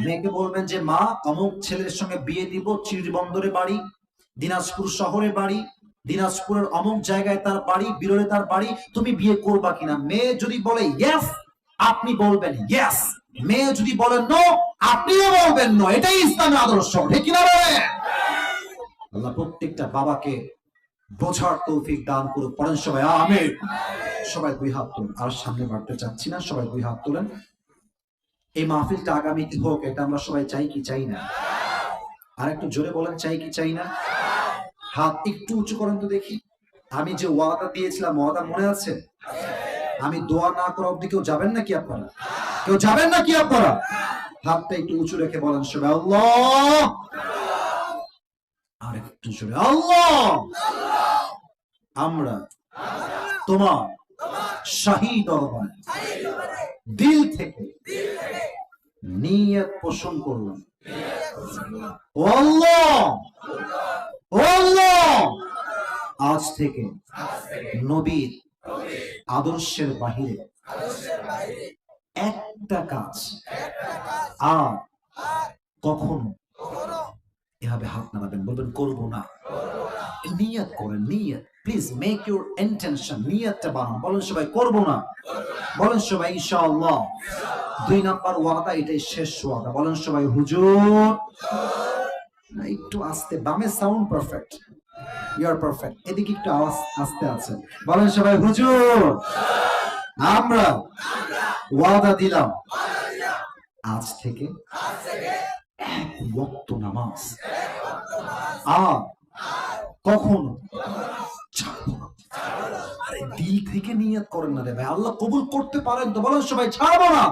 মেয়েকে বলবেন যে মা অমুক ছেলের সঙ্গে বিয়ে দিব, চিড়বন্দরে বাড়ি, দিনাজপুর শহরে বাড়ি, দিনাজপুরের অমুক জায়গায় তার বাড়ি, বিরলে তার বাড়ি, তুমি বিয়ে করবা কিনা? মেয়ে যদি বলে ইয়েস, আপনি বলবেন ইয়েস। মেয়ে যদি বলে নো, আপনিও বলবেন নো। এটাই ইসলামের আদর্শ, ঠিক কিনা বলেন? আল্লাহ প্রত্যেকটা বাবাকে বোঝার তৌফিক দান করুক। পড়েন সবাই আমিন। সবাই দুই হাত তুলেন, আর সামনে বাড়তে চাচ্ছি না, সবাই দুই হাত তুলেন। এই মাহফিলটা আগামীতে হোক, এটা আমরা সবাই চাই কি চাই না? আর একটু জোরে বলেন, চাই কি চাই না? হাত একটু উঁচু করেন তো দেখি। আমি যে ওয়াদা দিয়েছিলাম, ওয়াদা মনে আছে? আমি দোয়া না করা অব্দি কেউ যাবেন নাকি আপনারা? কেউ যাবেন নাকি আপনারা? হাতটা একটু উঁচু রেখে বলেন সবাই আল্লাহ। আর একটু জোরে আল্লাহ। আমরা তোমার শাহী দরবারে দিল থেকে নিয়ত পোষণ করলাম, ও আল্লাহ, ও আল্লাহ, আজ থেকে নবীর আদর্শের বাহিরে একটা কাজ আর কখনো, এভাবে হাত নাড়াবেন, বলবেন করবো না। নিয়ত করেন, নিয়ত, প্লিজ মেক ইউর ইন্টেনশন, নিয়তটা বানান। বলেন সবাই করবো না, বলেন সবাই ইনশাআল্লাহ। 2 নাম্বার ওয়াদা, এটাই শেষ ওয়াদা। বলেন সবাই হুজুর। না, একটু আস্তে, বামে sound perfect, you are perfect, এদিকে একটু আওয়াজ আস্তে আছে। বলেন সবাই হুজুর, আমরা ওয়াদা দিলাম আজ থেকে এক ওয়াক্ত নামাজ আর কখনো ছাড়বো না। আরে দিল থেকে নিয়ত করেন না রে ভাই, আল্লাহ কবুল করতে পারেন তো? বলেন সবাই ছাড়বো না।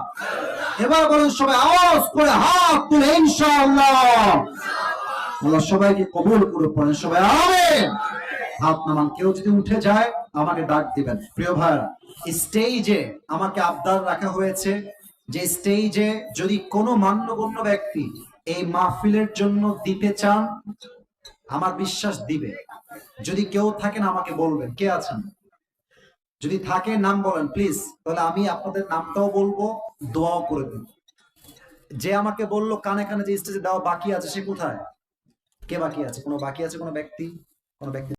এবার বলেন সবাই আওয়াজ করে হাত তুলে ইনশাআল্লাহ। আল্লাহ সবাইকে কবুল করে পড়েন সবাই আমিন। হাত নামান। কেউ যদি উঠে যায় আমাকে ডাক দিবেন। প্রিয় ভাইরা, স্টেজে আমাকে আবদার রাখা হয়েছে যে স্টেজে যদি কোনো মান্যগণ্য ব্যক্তি এই মাহফিলের জন্য দিতে চান, আমার বিশ্বাস দিবে। যদি কেউ থাকেন আমাকে বলবেন কে আছেন, যদি থাকে নাম বলেন প্লিজ, তাহলে আমি আপনাদের নামটাও বলবো, দোয়াও করে দেব। যে আমাকে বললো কানে কানে যে স্টেজে দেওয়া বাকি আছে, সে কোথায়? কে বাকি আছে? কোনো বাকি আছে? কোনো ব্যক্তি? কোনো ব্যক্তি